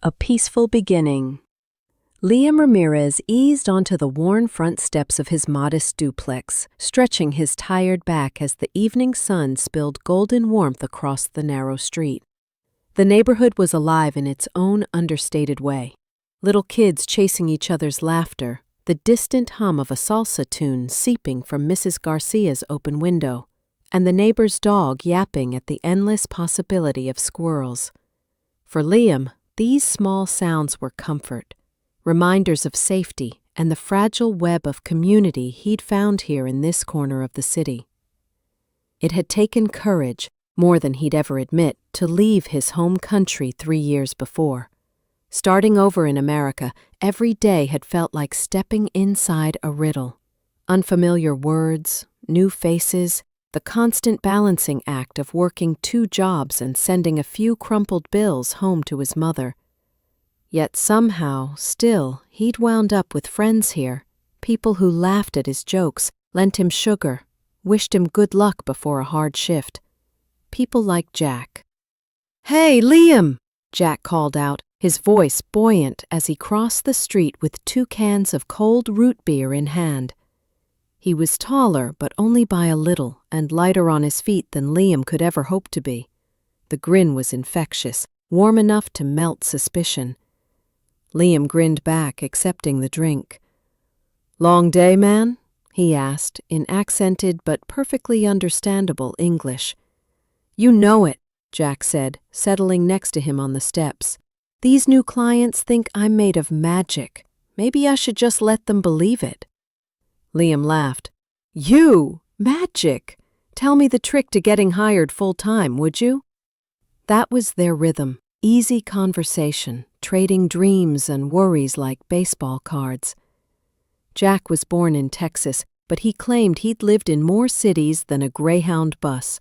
A peaceful beginning. Liam Ramirez eased onto the worn front steps of his modest duplex, stretching his tired back as the evening sun spilled golden warmth across the narrow street. The neighborhood was alive in its own understated way. Little kids chasing each other's laughter, the distant hum of a salsa tune seeping from Mrs. Garcia's open window, and the neighbor's dog yapping at the endless possibility of squirrels. For Liam, these small sounds were comfort, reminders of safety and the fragile web of community he'd found here in this corner of the city. It had taken courage, more than he'd ever admit, to leave his home country 3 years before. Starting over in America, every day had felt like stepping inside a riddle. Unfamiliar words, new faces, the constant balancing act of working 2 jobs and sending a few crumpled bills home to his mother. Yet somehow, still, he'd wound up with friends here, people who laughed at his jokes, lent him sugar, wished him good luck before a hard shift. People like Jack. "Hey, Liam!" Jack called out, his voice buoyant as he crossed the street with 2 cans of cold root beer in hand. He was taller, but only by a little, and lighter on his feet than Liam could ever hope to be. The grin was infectious, warm enough to melt suspicion. Liam grinned back, accepting the drink. "Long day, man?" he asked, in accented but perfectly understandable English. "You know it," Jack said, settling next to him on the steps. "These new clients think I'm made of magic. Maybe I should just let them believe it." Liam laughed. "You? Magic? Tell me the trick to getting hired full-time, would you?" That was their rhythm, easy conversation, trading dreams and worries like baseball cards. Jack was born in Texas, but he claimed he'd lived in more cities than a Greyhound bus.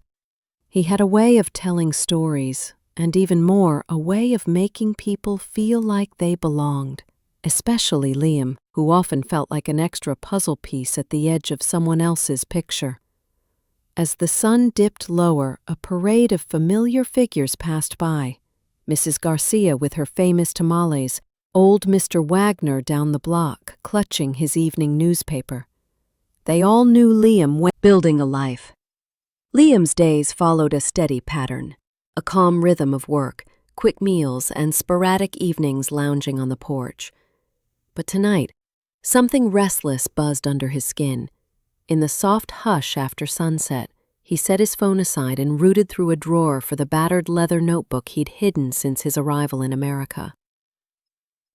He had a way of telling stories, and even more, a way of making people feel like they belonged, especially Liam, who often felt like an extra puzzle piece at the edge of someone else's picture. As the sun dipped lower, a parade of familiar figures passed by. Mrs. Garcia with her famous tamales, old Mr. Wagner down the block, clutching his evening newspaper. They all knew Liam when building a life. Liam's days followed a steady pattern, a calm rhythm of work, quick meals, and sporadic evenings lounging on the porch. But tonight, something restless buzzed under his skin. In the soft hush after sunset, he set his phone aside and rooted through a drawer for the battered leather notebook he'd hidden since his arrival in America.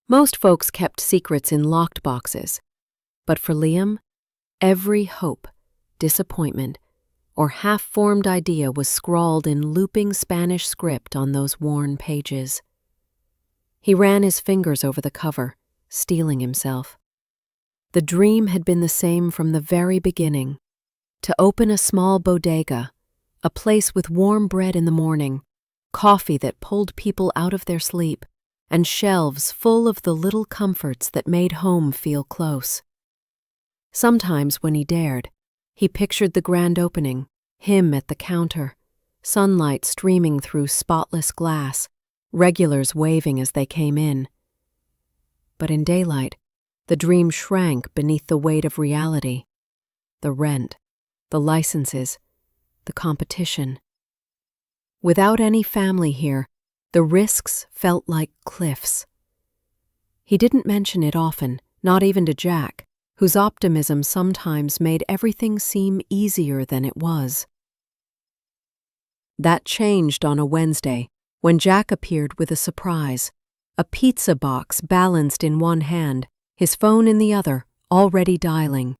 Most folks kept secrets in locked boxes, but for Liam, every hope, disappointment, or half-formed idea was scrawled in looping Spanish script on those worn pages. He ran his fingers over the cover, steeling himself. The dream had been the same from the very beginning. To open a small bodega, a place with warm bread in the morning, coffee that pulled people out of their sleep, and shelves full of the little comforts that made home feel close. Sometimes when he dared, he pictured the grand opening, him at the counter, sunlight streaming through spotless glass, regulars waving as they came in. But in daylight, the dream shrank beneath the weight of reality. The rent, the licenses, the competition. Without any family here, the risks felt like cliffs. He didn't mention it often, not even to Jack, whose optimism sometimes made everything seem easier than it was. That changed on a Wednesday, when Jack appeared with a surprise. A pizza box balanced in one hand, his phone in the other, already dialing.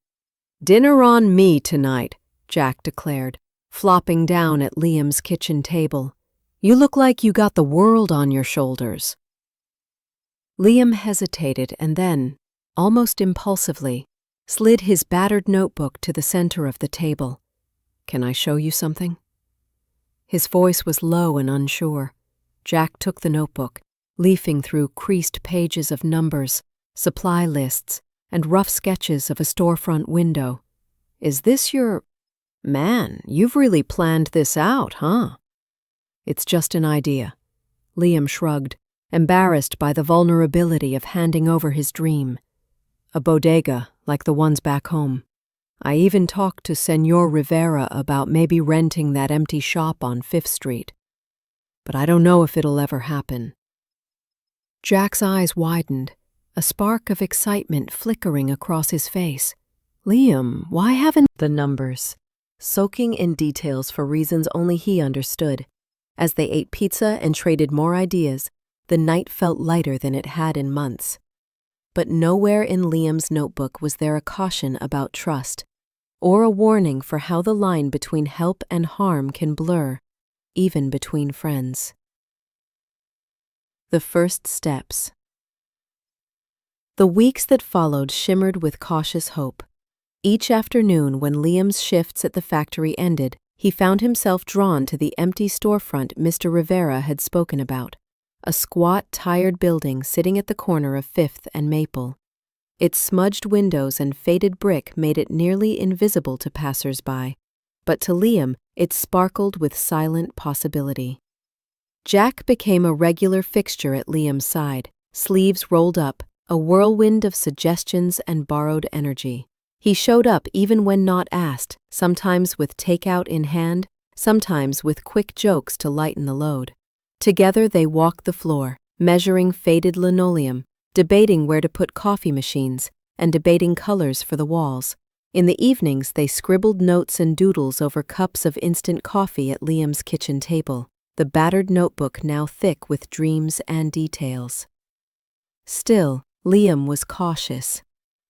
"Dinner on me tonight," Jack declared, flopping down at Liam's kitchen table. "You look like you got the world on your shoulders." Liam hesitated and then, almost impulsively, slid his battered notebook to the center of the table. "Can I show you something?" His voice was low and unsure. Jack took the notebook, leafing through creased pages of numbers, supply lists, and rough sketches of a storefront window. "Is this your... Man, you've really planned this out, huh?" "It's just an idea." Liam shrugged. embarrassed by the vulnerability of handing over his dream. A bodega, like the ones back home. I even talked to Senor Rivera about maybe renting that empty shop on 5th Street. But I don't know if it'll ever happen. Jack's eyes widened, a spark of excitement flickering across his face. Liam, why haven't the numbers? Soaking in details for reasons only he understood. As they ate pizza and traded more ideas, the night felt lighter than it had in months. But nowhere in Liam's notebook was there a caution about trust, or a warning for how the line between help and harm can blur, even between friends. The first steps. The weeks that followed shimmered with cautious hope. Each afternoon, when Liam's shifts at the factory ended, he found himself drawn to the empty storefront Mr. Rivera had spoken about. A squat, tired building sitting at the corner of 5th and Maple. Its smudged windows and faded brick made it nearly invisible to passers-by, but to Liam it sparkled with silent possibility. Jack became a regular fixture at Liam's side, sleeves rolled up, a whirlwind of suggestions and borrowed energy. He showed up even when not asked, sometimes with takeout in hand, sometimes with quick jokes to lighten the load. Together they walked the floor, measuring faded linoleum, debating where to put coffee machines, and debating colors for the walls. In the evenings they scribbled notes and doodles over cups of instant coffee at Liam's kitchen table, the battered notebook now thick with dreams and details. Still, Liam was cautious.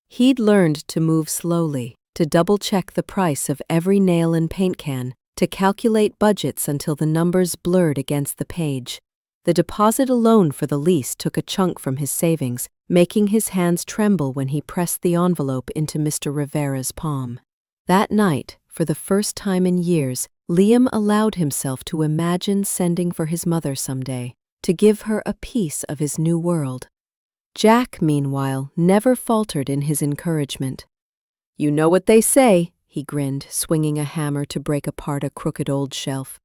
He'd learned to move slowly, to double-check the price of every nail and paint can, to calculate budgets until the numbers blurred against the page. The deposit alone for the lease took a chunk from his savings, making his hands tremble when he pressed the envelope into Mr. Rivera's palm. That night, for the first time in years, Liam allowed himself to imagine sending for his mother someday, to give her a piece of his new world. Jack, meanwhile, never faltered in his encouragement. "You know what they say," he grinned, swinging a hammer to break apart a crooked old shelf.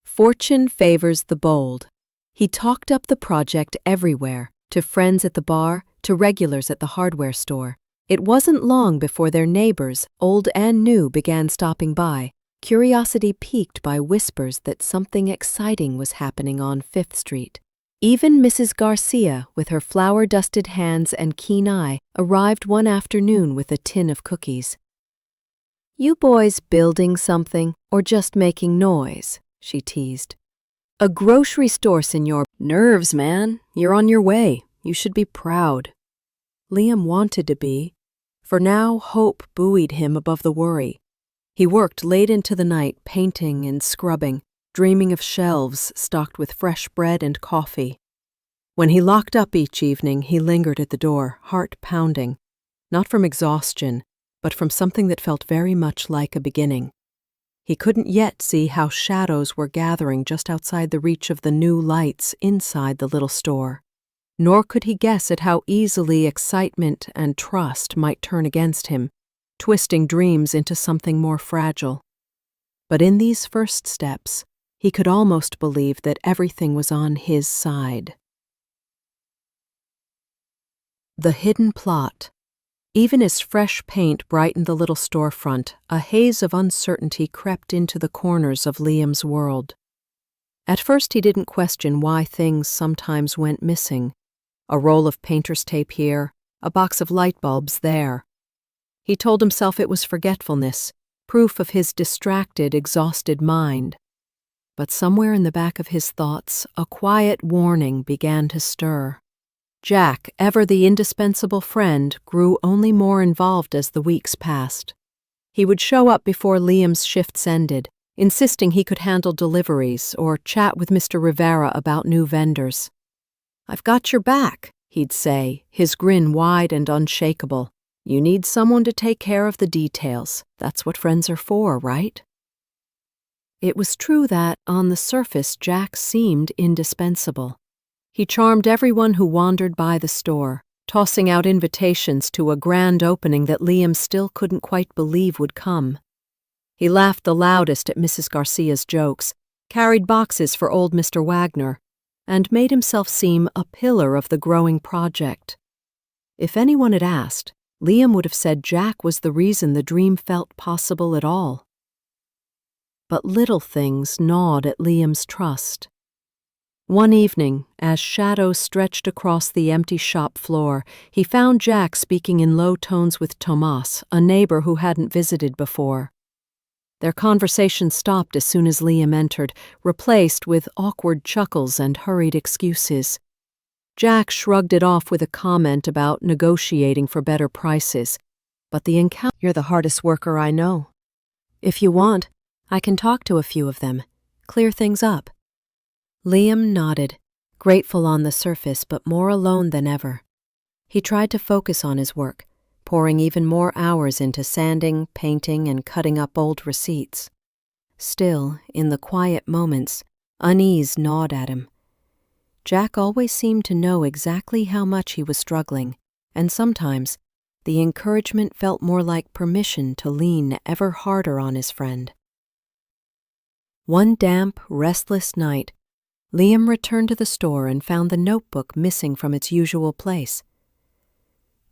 "Fortune favors the bold." He talked up the project everywhere, to friends at the bar, to regulars at the hardware store. It wasn't long before their neighbors, old and new, began stopping by, curiosity piqued by whispers that something exciting was happening on 5th Street. Even Mrs. Garcia, with her flour-dusted hands and keen eye, arrived one afternoon with a tin of cookies. "You boys building something, or just making noise?" she teased. "A grocery store, senor." "Nerves, man. You're on your way. You should be proud." Liam wanted to be. For now, hope buoyed him above the worry. He worked late into the night, painting and scrubbing, dreaming of shelves stocked with fresh bread and coffee. When he locked up each evening, he lingered at the door, heart pounding, not from exhaustion, but from something that felt very much like a beginning. He couldn't yet see how shadows were gathering just outside the reach of the new lights inside the little store, nor could he guess at how easily excitement and trust might turn against him, twisting dreams into something more fragile. But in these first steps, he could almost believe that everything was on his side. The hidden plot. Even as fresh paint brightened the little storefront, a haze of uncertainty crept into the corners of Liam's world. At first he didn't question why things sometimes went missing. A roll of painter's tape here, a box of light bulbs there. He told himself it was forgetfulness, proof of his distracted, exhausted mind. But somewhere in the back of his thoughts, a quiet warning began to stir. Jack, ever the indispensable friend, grew only more involved as the weeks passed. He would show up before Liam's shifts ended, insisting he could handle deliveries or chat with Mr. Rivera about new vendors. "I've got your back," he'd say, his grin wide and unshakable. "You need someone to take care of the details. That's what friends are for, right?" It was true that, on the surface, Jack seemed indispensable. He charmed everyone who wandered by the store, tossing out invitations to a grand opening that Liam still couldn't quite believe would come. He laughed the loudest at Mrs. Garcia's jokes, carried boxes for old Mr. Wagner, and made himself seem a pillar of the growing project. If anyone had asked, Liam would have said Jack was the reason the dream felt possible at all. But little things gnawed at Liam's trust. One evening, as shadows stretched across the empty shop floor, he found Jack speaking in low tones with Tomas, a neighbor who hadn't visited before. Their conversation stopped as soon as Liam entered, replaced with awkward chuckles and hurried excuses. Jack shrugged it off with a comment about negotiating for better prices, but the encounter— "You're the hardest worker I know. If you want, I can talk to a few of them, clear things up." Liam nodded, grateful on the surface but more alone than ever. He tried to focus on his work, pouring even more hours into sanding, painting, and cutting up old receipts. Still, in the quiet moments, unease gnawed at him. Jack always seemed to know exactly how much he was struggling, and sometimes the encouragement felt more like permission to lean ever harder on his friend. One damp, restless night, Liam returned to the store and found the notebook missing from its usual place.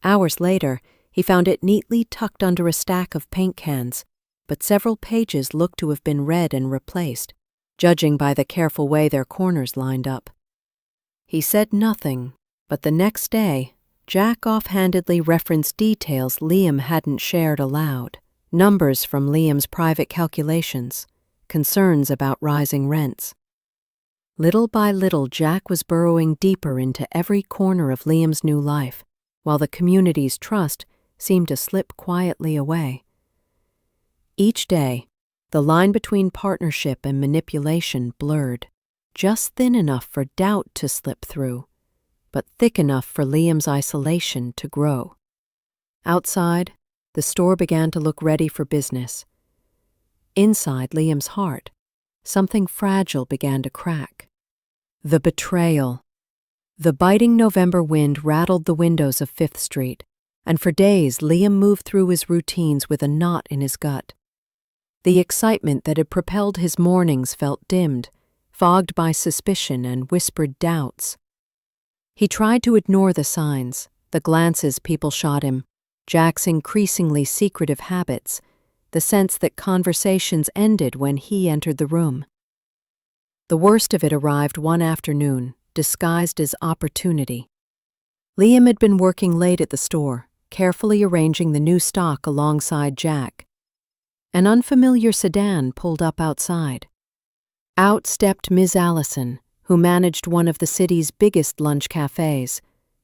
Hours later, he found it neatly tucked under a stack of paint cans, but several pages looked to have been read and replaced, judging by the careful way their corners lined up. He said nothing, but the next day, Jack offhandedly referenced details Liam hadn't shared aloud, numbers from Liam's private calculations, concerns about rising rents. Little by little, Jack was burrowing deeper into every corner of Liam's new life, while the community's trust seemed to slip quietly away. Each day, the line between partnership and manipulation blurred, just thin enough for doubt to slip through, but thick enough for Liam's isolation to grow. Outside, the store began to look ready for business. Inside Liam's heart, something fragile began to crack. The betrayal. The biting November wind rattled the windows of 5th Street, and for days Liam moved through his routines with a knot in his gut. The excitement that had propelled his mornings felt dimmed, fogged by suspicion and whispered doubts. He tried to ignore the signs, the glances people shot him, Jack's increasingly secretive habits, the sense that conversations ended when he entered the room. The worst of it arrived one afternoon, disguised as opportunity. Liam had been working late at the store, carefully arranging the new stock alongside Jack. An unfamiliar sedan pulled up outside. Out stepped Ms. Allison, who managed one of the city's biggest lunch cafes,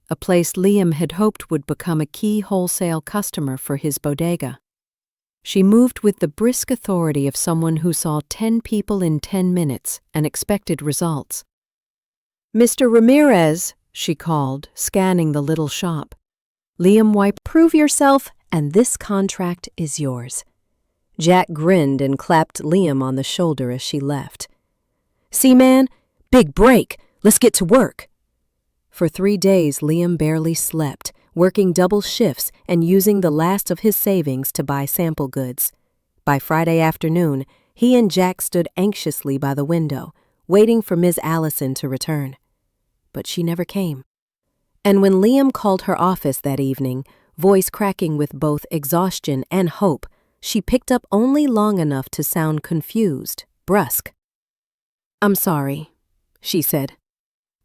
a place Liam had hoped would become a key wholesale customer for his bodega. She moved with the brisk authority of someone who saw 10 people in 10 minutes and expected results. "Mr. Ramirez," she called, scanning the little shop. Liam wiped. "Prove yourself, and this contract is yours." Jack grinned and clapped Liam on the shoulder as she left. "See, man? Big break. Let's get to work." For 3 days, Liam barely slept, working double shifts and using the last of his savings to buy sample goods. By Friday afternoon, he and Jack stood anxiously by the window, waiting for Ms. Allison to return. But she never came. And when Liam called her office that evening, voice cracking with both exhaustion and hope, she picked up only long enough to sound confused, brusque. "I'm sorry," she said.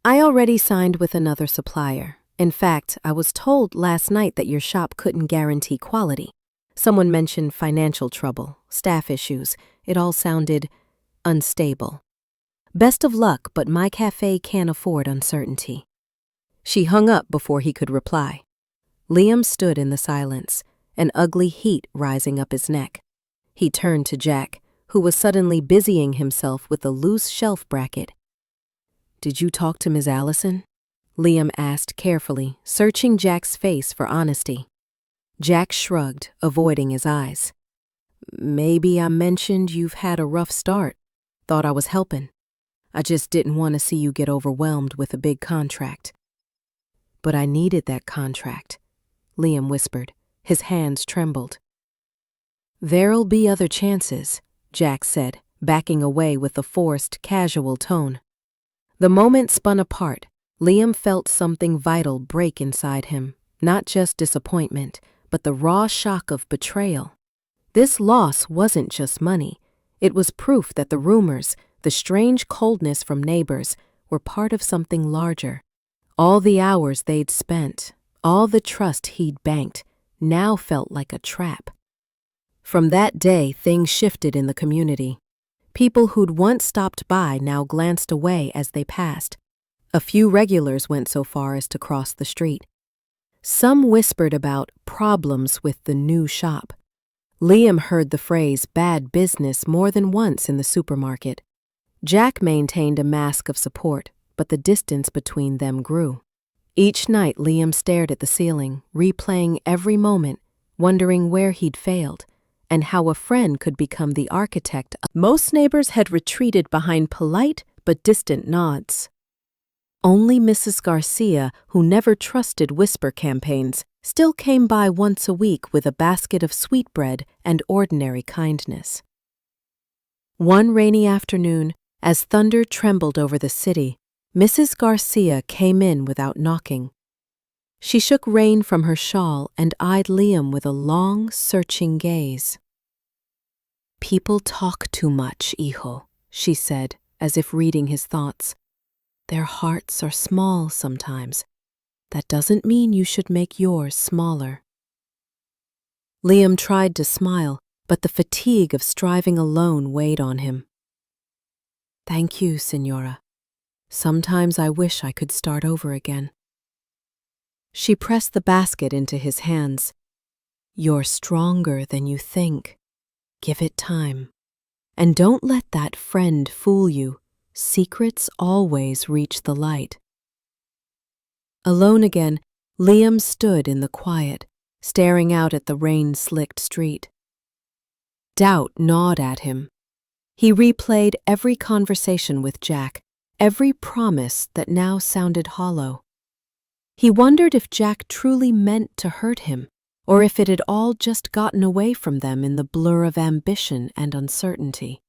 "I already signed with another supplier. In fact, I was told last night that your shop couldn't guarantee quality. Someone mentioned financial trouble, staff issues. It all sounded unstable. Best of luck, but my cafe can't afford uncertainty." She hung up before he could reply. Liam stood in the silence, an ugly heat rising up his neck. He turned to Jack, who was suddenly busying himself with a loose shelf bracket. "Did you talk to Ms. Allison?" Liam asked carefully, searching Jack's face for honesty. Jack shrugged, avoiding his eyes. "Maybe I mentioned you've had a rough start. Thought I was helping. I just didn't want to see you get overwhelmed with a big contract." "But I needed that contract," Liam whispered. His hands trembled. "There'll be other chances," Jack said, backing away with a forced, casual tone. The moment spun apart, Liam felt something vital break inside him, not just disappointment, but the raw shock of betrayal. This loss wasn't just money. It was proof that the rumors, the strange coldness from neighbors, were part of something larger. All the hours they'd spent, all the trust he'd banked, now felt like a trap. From that day, things shifted in the community. People who'd once stopped by now glanced away as they passed. A few regulars went so far as to cross the street. Some whispered about problems with the new shop. Liam heard the phrase bad business more than once in the supermarket. Jack maintained a mask of support, but the distance between them grew. Each night Liam stared at the ceiling, replaying every moment, wondering where he'd failed, and how a friend could become the architect. Most neighbors had retreated behind polite but distant nods. Only Mrs. Garcia, who never trusted whisper campaigns, still came by once a week with a basket of sweetbread and ordinary kindness. One rainy afternoon, as thunder trembled over the city, Mrs. Garcia came in without knocking. She shook rain from her shawl and eyed Liam with a long, searching gaze. "People talk too much, hijo," she said, as if reading his thoughts. "Their hearts are small sometimes. That doesn't mean you should make yours smaller." Liam tried to smile, but the fatigue of striving alone weighed on him. "Thank you, Señora. Sometimes I wish I could start over again." She pressed the basket into his hands. "You're stronger than you think. Give it time. And don't let that friend fool you. Secrets always reach the light." Alone again, Liam stood in the quiet, staring out at the rain-slicked street. Doubt gnawed at him. He replayed every conversation with Jack, every promise that now sounded hollow. He wondered if Jack truly meant to hurt him, or if it had all just gotten away from them in the blur of ambition and uncertainty.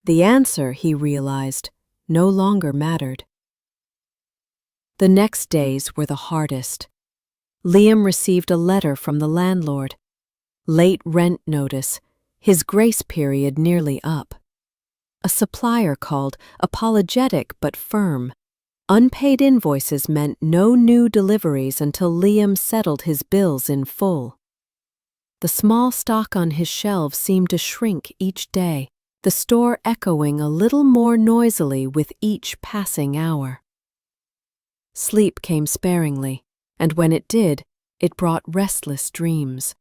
The answer, he realized, no longer mattered. The next days were the hardest. Liam received a letter from the landlord. Late rent notice, his grace period nearly up. A supplier called, apologetic but firm. Unpaid invoices meant no new deliveries until Liam settled his bills in full. The small stock on his shelves seemed to shrink each day, the store echoing a little more noisily with each passing hour. Sleep came sparingly, and when it did, it brought restless dreams.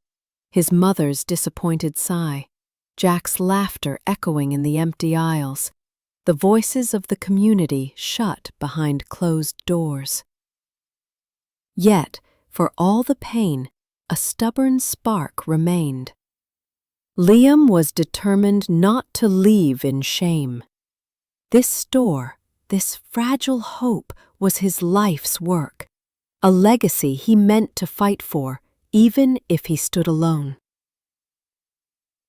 His mother's disappointed sigh, Jack's laughter echoing in the empty aisles, the voices of the community shut behind closed doors. Yet, for all the pain, a stubborn spark remained. Liam was determined not to leave in shame. This store, this fragile hope, was his life's work, a legacy he meant to fight for, even if he stood alone.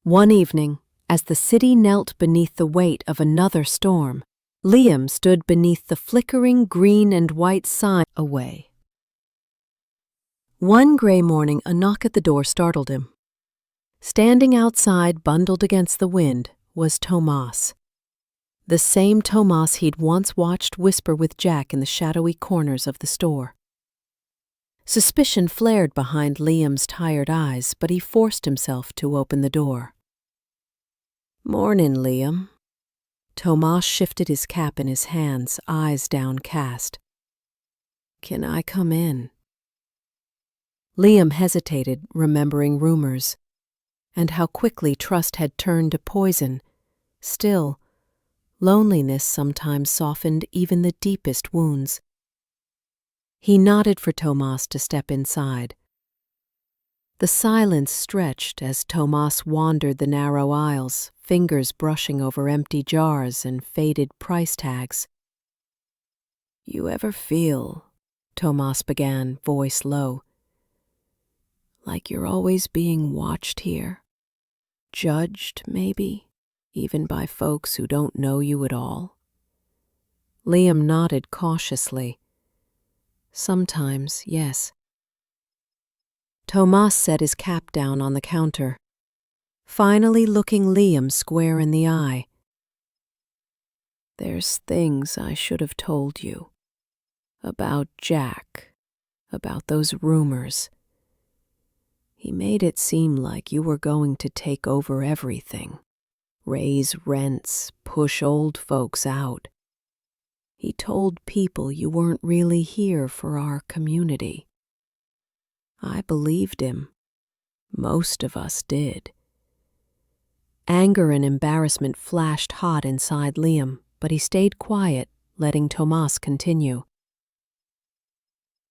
One evening, as the city knelt beneath the weight of another storm, Liam stood beneath the flickering green and white sign away. One gray morning, a knock at the door startled him. Standing outside, bundled against the wind, was Tomas. The same Tomas he'd once watched whisper with Jack in the shadowy corners of the store. Suspicion flared behind Liam's tired eyes, but he forced himself to open the door. "Mornin', Liam." Tomas shifted his cap in his hands, eyes downcast. "Can I come in?" Liam hesitated, remembering rumors, and how quickly trust had turned to poison. Still, loneliness sometimes softened even the deepest wounds. He nodded for Tomas to step inside. The silence stretched as Tomas wandered the narrow aisles, fingers brushing over empty jars and faded price tags. "You ever feel," Tomas began, voice low, "like you're always being watched here? Judged, maybe, even by folks who don't know you at all? Liam nodded cautiously. Sometimes, yes. Tomas set his cap down on the counter, finally looking Liam square in the eye. There's things I should have told you. About Jack. About those rumors. He made it seem like you were going to take over everything. Raise rents, push old folks out. He told people you weren't really here for our community. I believed him. Most of us did. Anger and embarrassment flashed hot inside Liam, but he stayed quiet, letting Tomas continue.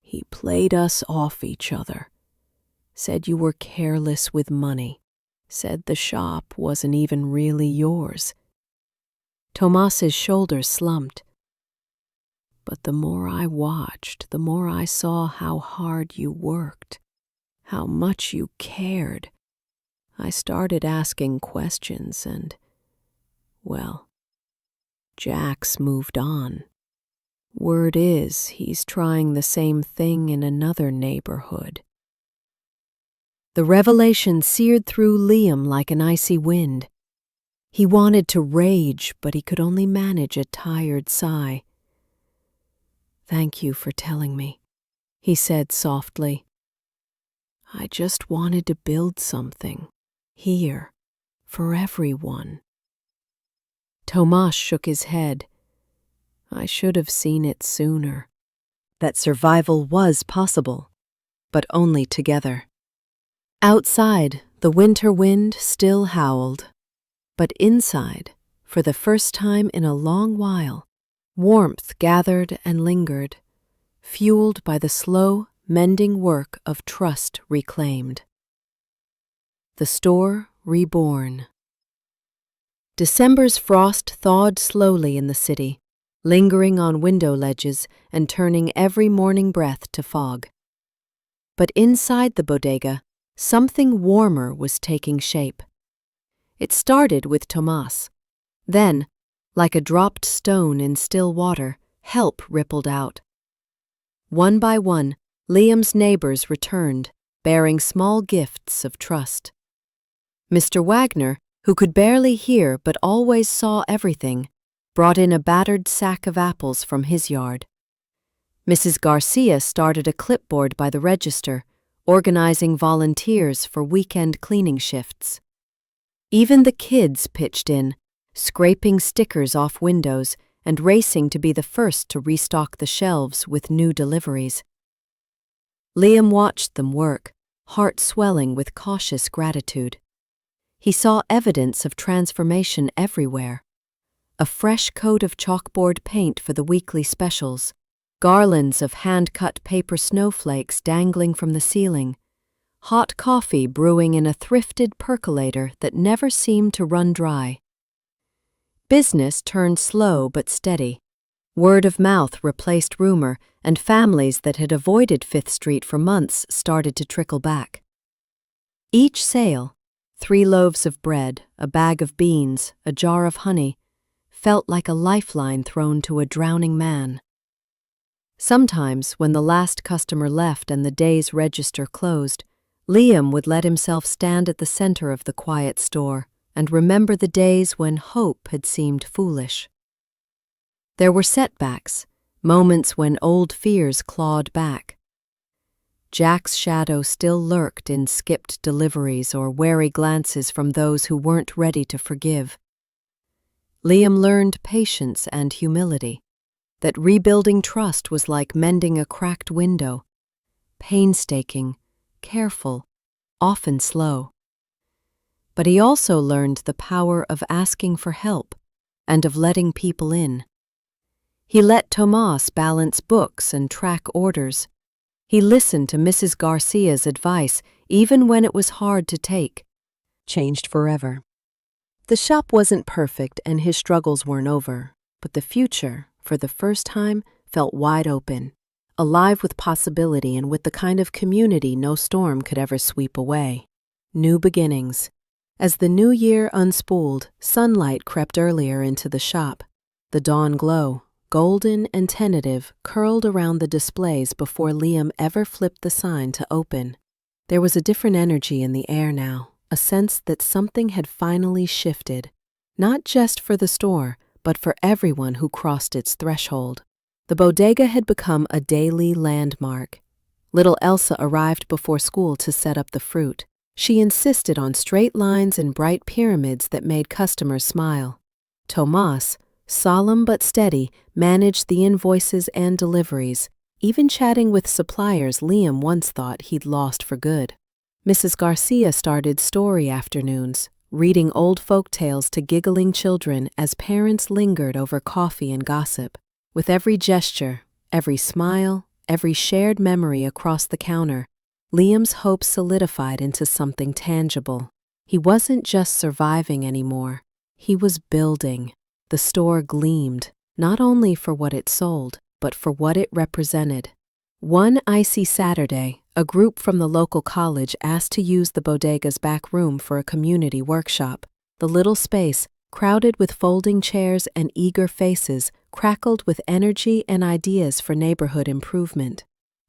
He played us off each other. Said you were careless with money. Said the shop wasn't even really yours. Tomas's shoulders slumped. But the more I watched, the more I saw how hard you worked, how much you cared. I started asking questions and, well, Jack's moved on. Word is he's trying the same thing in another neighborhood. The revelation seared through Liam like an icy wind. He wanted to rage, but he could only manage a tired sigh. Thank you for telling me, he said softly. I just wanted to build something, here, for everyone. Tomas shook his head. I should have seen it sooner. That survival was possible, but only together. Outside, the winter wind still howled, but inside, for the first time in a long while, warmth gathered and lingered, fueled by the slow, mending work of trust reclaimed. The store reborn. December's frost thawed slowly in the city, lingering on window ledges and turning every morning breath to fog. But inside the bodega, something warmer was taking shape. It started with Tomas. Then, like a dropped stone in still water, help rippled out. One by one, Liam's neighbors returned, bearing small gifts of trust. Mr. Wagner, who could barely hear but always saw everything, brought in a battered sack of apples from his yard. Mrs. Garcia started a clipboard by the register, organizing volunteers for weekend cleaning shifts. Even the kids pitched in, scraping stickers off windows and racing to be the first to restock the shelves with new deliveries. Liam watched them work, heart swelling with cautious gratitude. He saw evidence of transformation everywhere. A fresh coat of chalkboard paint for the weekly specials, garlands of hand-cut paper snowflakes dangling from the ceiling, hot coffee brewing in a thrifted percolator that never seemed to run dry. Business turned slow but steady. Word of mouth replaced rumor, and families that had avoided Fifth Street for months started to trickle back. Each sale, 3 loaves of bread, a bag of beans, a jar of honey, felt like a lifeline thrown to a drowning man. Sometimes, when the last customer left and the day's register closed, Liam would let himself stand at the center of the quiet store and remember the days when hope had seemed foolish. There were setbacks, moments when old fears clawed back. Jack's shadow still lurked in skipped deliveries or wary glances from those who weren't ready to forgive. Liam learned patience and humility, that rebuilding trust was like mending a cracked window, painstaking, careful, often slow. But he also learned the power of asking for help and of letting people in. He let Tomas balance books and track orders. He listened to Mrs. Garcia's advice even when it was hard to take. Changed forever. The shop wasn't perfect and his struggles weren't over, but the future, for the first time, felt wide open, alive with possibility and with the kind of community no storm could ever sweep away. New beginnings. As the new year unspooled, sunlight crept earlier into the shop. The dawn glow, golden and tentative, curled around the displays before Liam ever flipped the sign to open. There was a different energy in the air now, a sense that something had finally shifted, not just for the store, but for everyone who crossed its threshold. The bodega had become a daily landmark. Little Elsa arrived before school to set up the fruit. She insisted on straight lines and bright pyramids that made customers smile. Tomas, solemn but steady, managed the invoices and deliveries, even chatting with suppliers Liam once thought he'd lost for good. Mrs. Garcia started story afternoons, reading old folk tales to giggling children as parents lingered over coffee and gossip. With every gesture, every smile, every shared memory across the counter, Liam's hopes solidified into something tangible. He wasn't just surviving anymore. He was building. The store gleamed, not only for what it sold, but for what it represented. One icy Saturday, a group from the local college asked to use the bodega's back room for a community workshop. The little space, crowded with folding chairs and eager faces, crackled with energy and ideas for neighborhood improvement.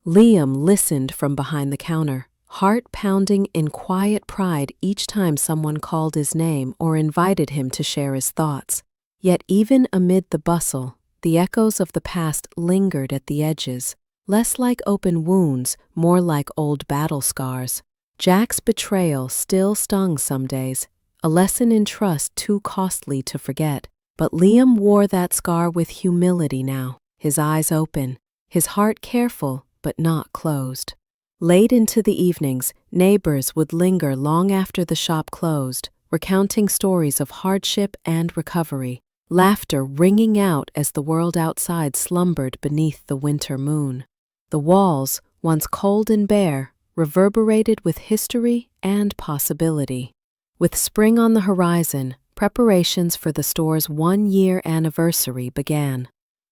Liam listened from behind the counter, heart pounding in quiet pride each time someone called his name or invited him to share his thoughts. Yet even amid the bustle, the echoes of the past lingered at the edges, less like open wounds, more like old battle scars. Jack's betrayal still stung some days, a lesson in trust too costly to forget. But Liam wore that scar with humility now, his eyes open, his heart careful but not closed. Late into the evenings, neighbors would linger long after the shop closed, recounting stories of hardship and recovery, laughter ringing out as the world outside slumbered beneath the winter moon. The walls, once cold and bare, reverberated with history and possibility. With spring on the horizon, preparations for the store's one-year anniversary began.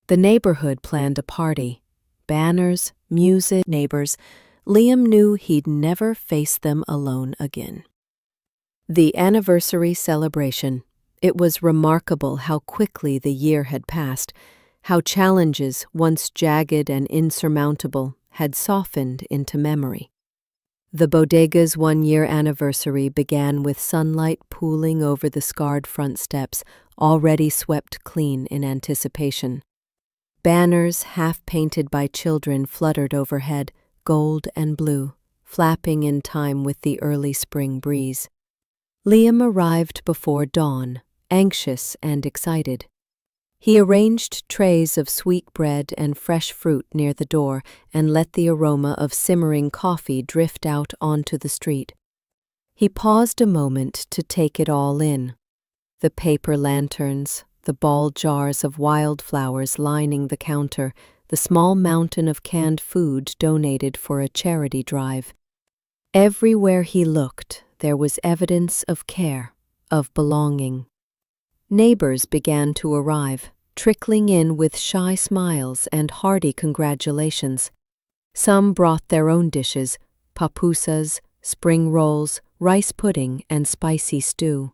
The neighborhood planned a party. Banners, music, neighbors. Liam knew he'd never face them alone again. The anniversary celebration. It was remarkable how quickly the year had passed, how challenges, once jagged and insurmountable, had softened into memory. The bodega's one-year anniversary began with sunlight pooling over the scarred front steps, already swept clean in anticipation. Banners, half-painted by children, fluttered overhead, gold and blue, flapping in time with the early spring breeze. Liam arrived before dawn, anxious and excited. He arranged trays of sweet bread and fresh fruit near the door and let the aroma of simmering coffee drift out onto the street. He paused a moment to take it all in. The paper lanterns, the ball jars of wildflowers lining the counter, the small mountain of canned food donated for a charity drive. Everywhere he looked, there was evidence of care, of belonging. Neighbors began to arrive, trickling in with shy smiles and hearty congratulations. Some brought their own dishes, papusas, spring rolls, rice pudding, and spicy stew.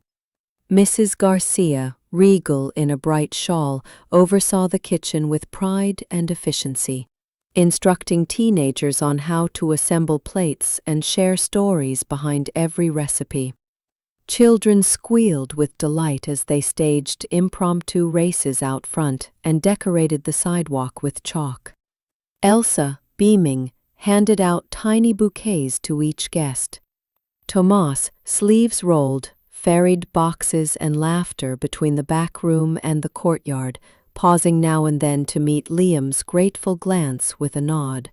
Mrs. Garcia, regal in a bright shawl, oversaw the kitchen with pride and efficiency, instructing teenagers on how to assemble plates and share stories behind every recipe. Children squealed with delight as they staged impromptu races out front and decorated the sidewalk with chalk. Elsa, beaming, handed out tiny bouquets to each guest. Tomas, sleeves rolled, ferried boxes and laughter between the back room and the courtyard, pausing now and then to meet Liam's grateful glance with a nod.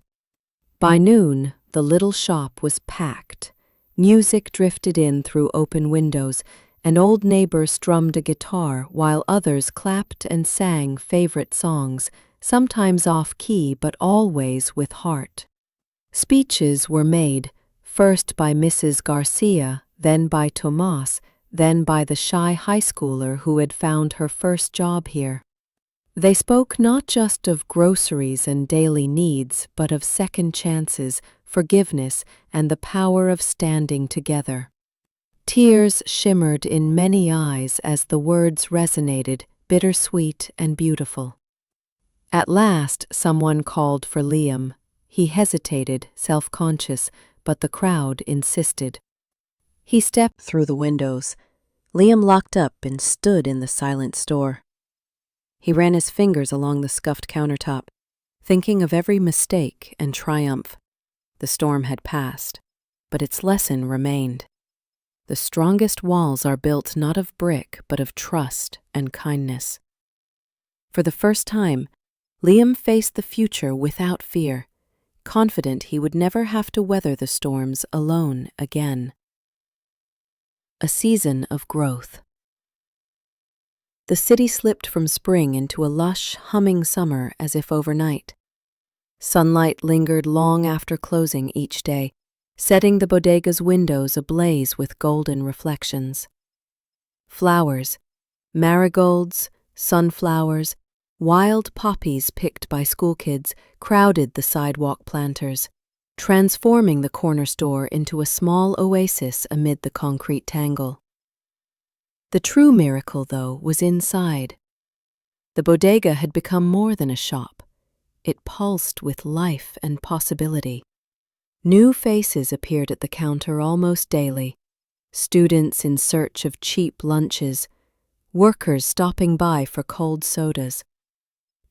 By noon, the little shop was packed. Music drifted in through open windows. An old neighbor strummed a guitar while others clapped and sang favorite songs, sometimes off-key but always with heart. Speeches were made, first by Mrs. Garcia, then by Tomas, then by the shy high schooler who had found her first job here. They spoke not just of groceries and daily needs, but of second chances, forgiveness, and the power of standing together. Tears shimmered in many eyes as the words resonated, bittersweet and beautiful. At last, someone called for Liam. He hesitated, self-conscious, but the crowd insisted. He stepped through the windows. Liam locked up and stood in the silent store. He ran his fingers along the scuffed countertop, thinking of every mistake and triumph. The storm had passed, but its lesson remained. The strongest walls are built not of brick, but of trust and kindness. For the first time, Liam faced the future without fear, confident he would never have to weather the storms alone again. A season of growth. The city slipped from spring into a lush, humming summer as if overnight. Sunlight lingered long after closing each day, setting the bodega's windows ablaze with golden reflections. Flowers, marigolds, sunflowers, wild poppies picked by schoolkids crowded the sidewalk planters, transforming the corner store into a small oasis amid the concrete tangle. The true miracle, though, was inside. The bodega had become more than a shop. It pulsed with life and possibility. New faces appeared at the counter almost daily, students in search of cheap lunches, workers stopping by for cold sodas,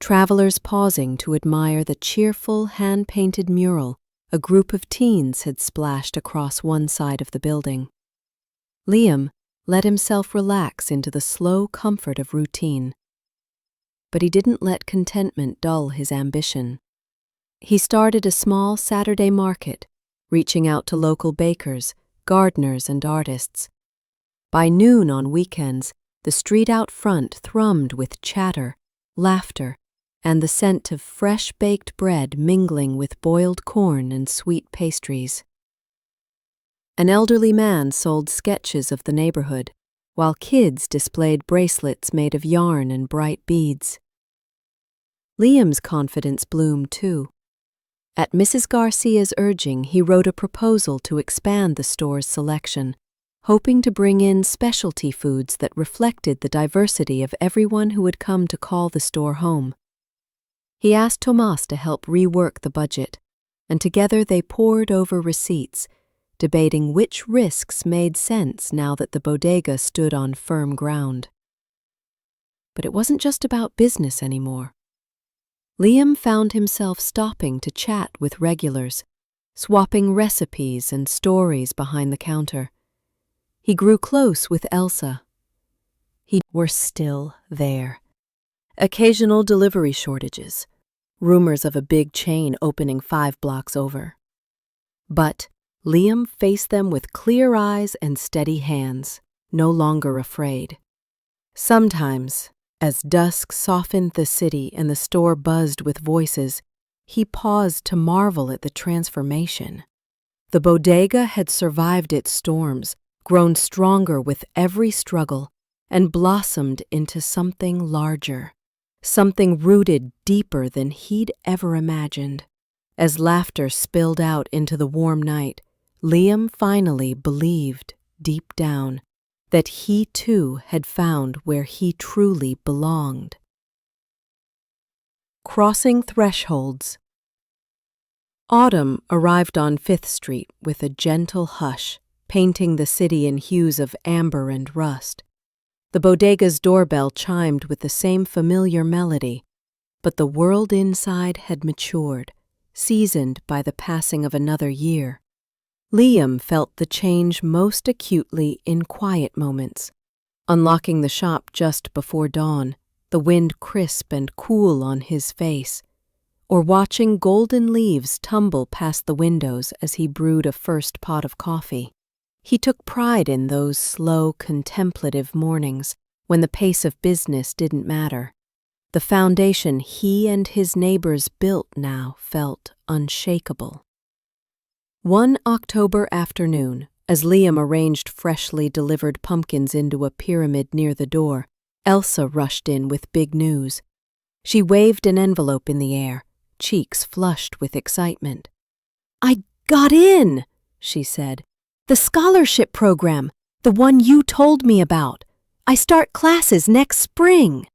travelers pausing to admire the cheerful hand-painted mural a group of teens had splashed across one side of the building. Liam let himself relax into the slow comfort of routine. But he didn't let contentment dull his ambition. He started a small Saturday market, reaching out to local bakers, gardeners, and artists. By noon on weekends, the street out front thrummed with chatter, laughter, and the scent of fresh baked bread mingling with boiled corn and sweet pastries. An elderly man sold sketches of the neighborhood, while kids displayed bracelets made of yarn and bright beads. Liam's confidence bloomed too. At Mrs. Garcia's urging, he wrote a proposal to expand the store's selection, hoping to bring in specialty foods that reflected the diversity of everyone who had come to call the store home. He asked Tomas to help rework the budget, and together they pored over receipts, debating which risks made sense now that the bodega stood on firm ground. But it wasn't just about business anymore. Liam found himself stopping to chat with regulars, swapping recipes and stories behind the counter. He grew close with Elsa. He were still there. Occasional delivery shortages, rumors of a big chain opening 5 blocks over. But Liam faced them with clear eyes and steady hands, no longer afraid. Sometimes, as dusk softened the city and the store buzzed with voices, he paused to marvel at the transformation. The bodega had survived its storms, grown stronger with every struggle, and blossomed into something larger, something rooted deeper than he'd ever imagined. As laughter spilled out into the warm night, Liam finally believed, deep down, that he too had found where he truly belonged. Crossing thresholds. Autumn arrived on 5th Street with a gentle hush, painting the city in hues of amber and rust. The bodega's doorbell chimed with the same familiar melody, but the world inside had matured, seasoned by the passing of another year. Liam felt the change most acutely in quiet moments. Unlocking the shop just before dawn, the wind crisp and cool on his face, or watching golden leaves tumble past the windows as he brewed a first pot of coffee. He took pride in those slow, contemplative mornings when the pace of business didn't matter. The foundation he and his neighbors built now felt unshakable. One October afternoon, as Liam arranged freshly delivered pumpkins into a pyramid near the door, Elsa rushed in with big news. She waved an envelope in the air, cheeks flushed with excitement. "I got in," she said. "The scholarship program, the one you told me about. I start classes next spring."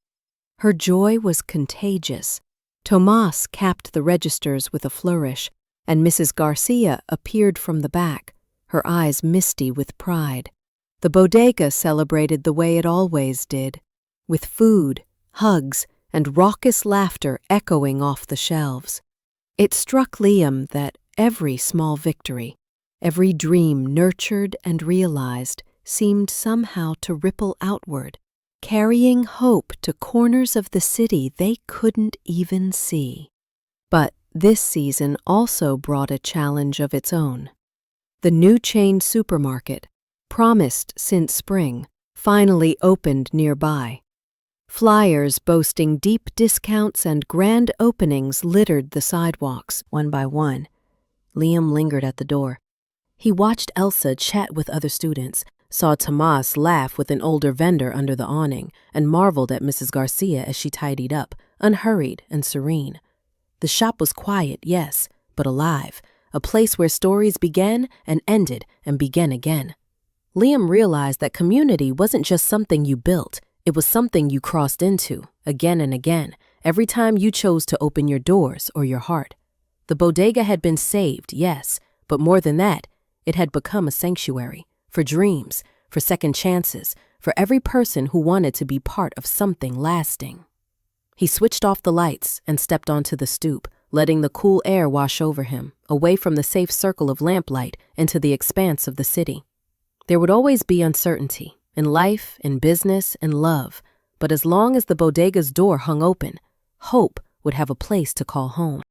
Her joy was contagious. Tomas capped the registers with a flourish, and Mrs. Garcia appeared from the back, her eyes misty with pride. The bodega celebrated the way it always did, with food, hugs, and raucous laughter echoing off the shelves. It struck Liam that every small victory, every dream nurtured and realized, seemed somehow to ripple outward, carrying hope to corners of the city they couldn't even see. But this season also brought a challenge of its own. The new chain supermarket, promised since spring, finally opened nearby. Flyers boasting deep discounts and grand openings littered the sidewalks, one by one. Liam lingered at the door. He watched Elsa chat with other students, saw Tomas laugh with an older vendor under the awning, and marveled at Mrs. Garcia as she tidied up, unhurried and serene. The shop was quiet, yes, but alive, a place where stories began and ended and began again. Liam realized that community wasn't just something you built, it was something you crossed into, again and again, every time you chose to open your doors or your heart. The bodega had been saved, yes, but more than that, it had become a sanctuary, for dreams, for second chances, for every person who wanted to be part of something lasting. He switched off the lights and stepped onto the stoop, letting the cool air wash over him, away from the safe circle of lamplight into the expanse of the city. There would always be uncertainty, in life, in business, in love, but as long as the bodega's door hung open, hope would have a place to call home.